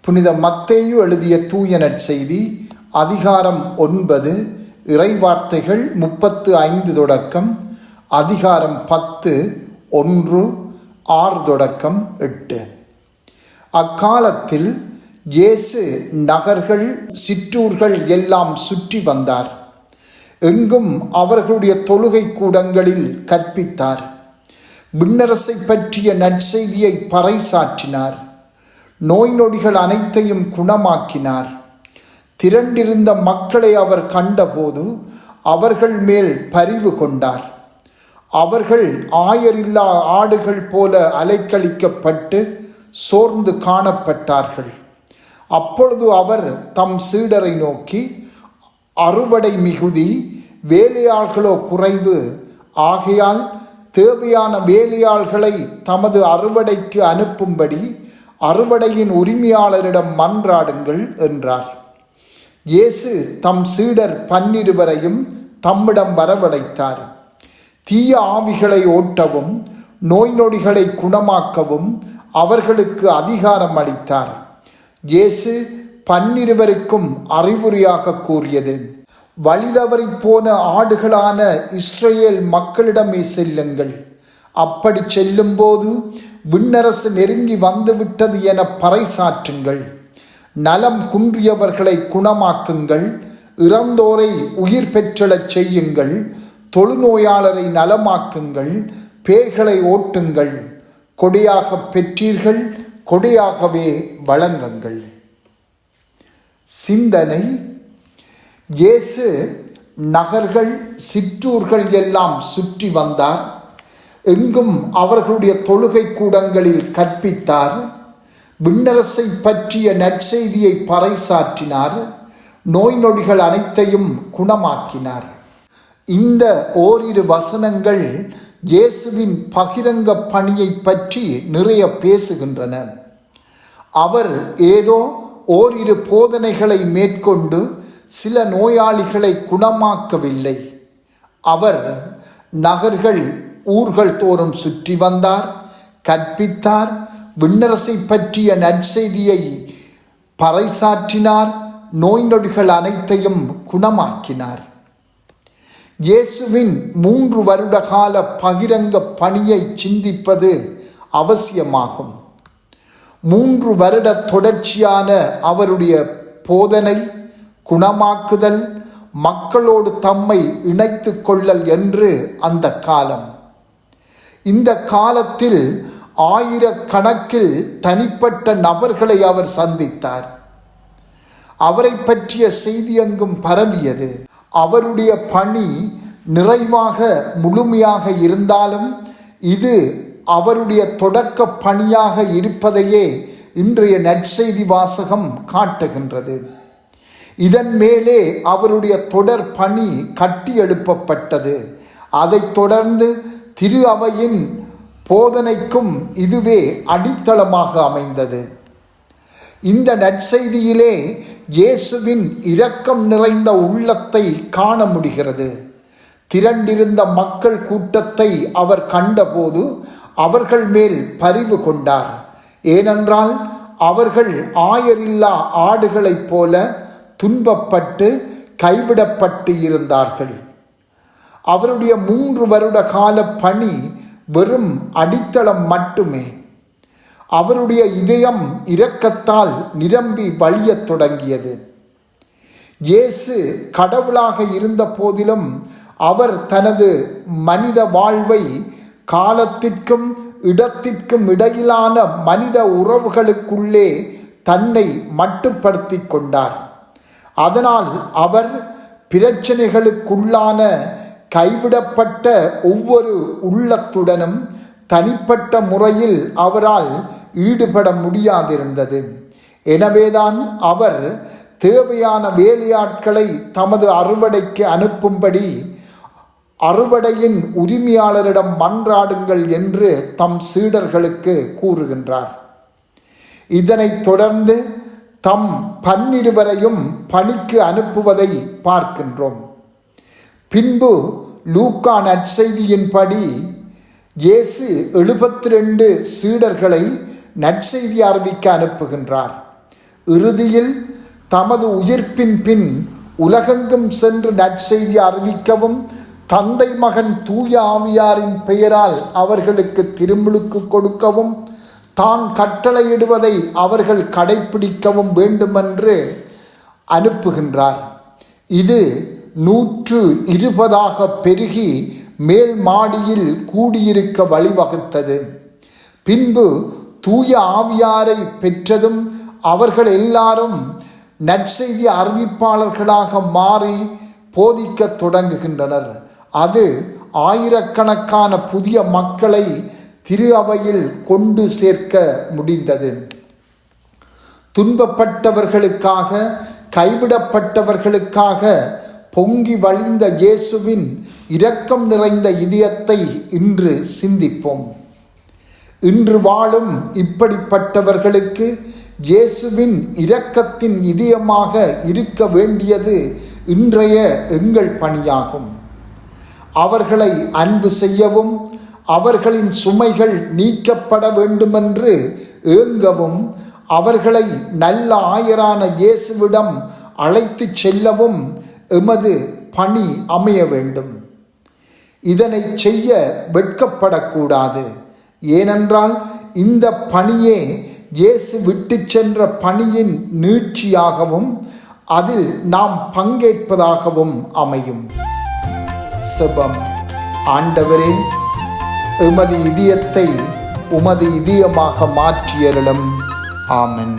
புனித மத்தேயு எழுதிய தூய நற்செய்தி அதிகாரம் 9 இறைவார்த்தைகள் 35 தொடக்கம் அதிகாரம் 10 1 6 தொடக்கம் 8. அக்காலத்தில் இயேசு நகர்கள் சிற்றூர்கள் எல்லாம் சுற்றி வந்தார். எங்கும் அவர்களுடைய தொழுகை கூடங்களில் கற்பித்தார். விண்ணரசை பற்றிய நற்செய்தியை பறைசாற்றினார். நோய் நொடிகள் அனைத்தையும் குணமாக்கினார். திரண்டிருந்த மக்களை அவர் கண்டபோது அவர்கள் மேல் பரிவு கொண்டார். அவர்கள் ஆயரில்லா ஆடுகள் போல அலைக்கழிக்கப்பட்டு சோர்ந்து காணப்பட்டார்கள். அப்பொழுது அவர் தம் சீடரை நோக்கி, அறுவடை மிகுதி, வேலையாள்களோ குறைவு. ஆகையால் தேவையான வேலையாள்களை தமது அறுவடைக்கு அனுப்பும்படி அறுவடையின் உரிமையாளரிடம் மன்றாடுங்கள் என்றார். இயேசு தம் சீடர் 12 தம்மிடம் வரவழைத்தார். தீய ஆவிகளை ஓட்டவும் நோய் நொடிகளை குணமாக்கவும் அவர்களுக்கு அதிகாரம் அளித்தார். இயேசு 12 அறிவுரையாக கூறியது, வழிதவறி போன ஆடுகளான இஸ்ரேல் மக்களிடமே செல்லுங்கள். அப்படி செல்லும்போது விண்ணரசு நெருங்கி வந்துவிட்டது என பறைசாற்றுங்கள். நலம் குன்றியவர்களை குணமாக்குங்கள். இறந்தோரை உயிர் பெற்றெழச் செய்யுங்கள். தொழுநோயாளரை நலமாக்குங்கள். பேய்களை ஓட்டுங்கள். கொடையாக பெற்றீர்கள், கொடையாகவே வழங்குங்கள். சிந்தனை: இயேசு நகர்கள் சிற்றூர்கள் எல்லாம் சுற்றி வந்தார். எங்கும் அவர்களுடைய தொழுகை கூடங்களில் கற்பித்தார். விண்ணரசை பற்றிய நற்செய்தியை பறைசாற்றினார். நோய் நொடிகள் அனைத்தையும் குணமாக்கினார். இந்த ஓரிரு வசனங்கள் இயேசுவின் பகிரங்க பணியை பற்றி நிறைய பேசுகின்றன. அவர் ஏதோ ஓரிரு போதனைகளை மேற்கொண்டு சில நோயாளிகளை குணமாக்கவில்லை. அவர் நகர்கள் ஊர்கள் தோறும் சுற்றி வந்தார், கற்பித்தார், விண்ணரசை பற்றிய நற்செய்தியை பறைசாற்றினார், நோய் நொடிகள் அனைத்தையும் குணமாக்கினார். இயேசுவின் 3 வருட கால பகிரங்க பணியை சிந்திப்பது அவசியமாகும். 3 வருட தொடர்ச்சியான அவருடைய போதனை, குணமாக்குதல், மக்களோடு தம்மை இணைத்து கொள்ளல் என்று அந்த காலம். இந்த காலத்தில் ஆயிரக்கணக்கில் தனிப்பட்ட நபர்களை அவர் சந்தித்தார். அவரை பற்றிய செய்தி எங்கும் பரவியது. அவருடைய பணி நிறைவாக முழுமையாக இருந்தாலும் இது அவருடைய தொடக்க பணியாக இருப்பதையே இன்றைய நற்செய்தி வாசகம் காட்டுகின்றது. இதன் மேலே அவருடைய தொடர் பணி கட்டி எழுப்பப்பட்டது. அதைத் தொடர்ந்து திரு அவையின் போதனைக்கும் இதுவே அடித்தளமாக அமைந்தது. இந்த நற்செய்தியிலே இயேசுவின் இரக்கம் நிறைந்த உள்ளத்தை காண முடிகிறது. திரண்டிருந்த மக்கள் கூட்டத்தை அவர் கண்டபோது அவர்கள் மேல் பரிவு கொண்டார். ஏனென்றால் அவர்கள் ஆயரில்லா ஆடுகளைப் போல துன்பப்பட்டு கைவிடப்பட்டு இருந்தார்கள். அவருடைய 3 வருட கால பணி வெறும் அடித்தளம் மட்டுமே. அவருடைய இதயம் இரக்கத்தால் நிரம்பி வழியத் தொடங்கியது. இயேசு கடவுளாக இருந்த போதிலும் அவர் தனது மனித வாழ்வை காலத்திற்கும் இடத்திற்கும் இடையிலான மனித உறவுகளுக்குள்ளே தன்னை மட்டுப்படுத்தி கொண்டார். அதனால் அவர் பிரச்சனைகளுக்குள்ளான கைவிடப்பட்ட ஒவ்வொரு உள்ளத்துடனும் தனிப்பட்ட முறையில் அவரால் ஈடுபட முடியாதிருந்தது. எனவேதான் அவர் தேவையான வேலையாட்களை தமது அறுவடைக்கு அனுப்பும்படி அறுவடையின் உரிமையாளரிடம் மன்றாடுங்கள் என்று தம் சீடர்களுக்கு கூறுகின்றார். இதனைத் தொடர்ந்து தம் 12 பணிக்கு அனுப்புவதை பார்க்கின்றோம். பின்பு லூக்கா நற்செய்தியின்படி இயேசு 72 சீடர்களை நற்செய்தி அறிவிக்க அனுப்புகின்றார். இறுதியில் தமது உயிர்ப்பின் பின் உலகெங்கும் சென்று நற்செய்தி அறிவிக்கவும் தந்தை மகன் தூய ஆவியாரின் பெயரால் அவர்களுக்கு திருமுழுக்கு கொடுக்கவும் தான் கட்டளையிடுவதை அவர்கள் கடைப்பிடிக்கவும் வேண்டுமென்று அனுப்புகின்றார். இது 120 பெருகி மேல் மாடியில் கூடியிருக்க வழிவகுத்தது. பின்பு தூய ஆவியாரை பெற்றதும் அவர்கள் எல்லாரும் நற்செய்தி அறிவிப்பாளர்களாக மாறி போதிக்க தொடங்குகின்றனர். அது ஆயிரக்கணக்கான புதிய மக்களை திரு அவையில் கொண்டு சேர்க்க முடிந்தது. துன்பப்பட்டவர்களுக்காக, கைவிடப்பட்டவர்களுக்காக பொங்கி வழிந்த இயேசுவின் இரக்கம் நிறைந்த இதயத்தை இன்று சிந்திப்போம். இன்று வாழும் இப்படிப்பட்டவர்களுக்கு இயேசுவின் இரக்கத்தின் இதயமாக இருக்க வேண்டியது இன்றைய எங்கள் பணியாகும். அவர்களை அன்பு செய்யவும் அவர்களின் சுமைகள் நீக்கப்பட வேண்டுமென்று ஏங்கவும் அவர்களை நல்ல ஆயரான இயேசுவிடம் அழைத்து செல்லவும் எமது பணி அமைய வேண்டும். இதனை செய்ய வெட்கப்படக்கூடாது. ஏனென்றால் இந்த பணியே இயேசு விட்டு சென்ற பணியின் நீட்சியாகவும் அதில் நாம் பங்கேற்பதாகவும் அமையும். செபம். ஆண்டவரே, எமது இதயத்தை உமது இதயமாக மாற்றியருளும். ஆமென்.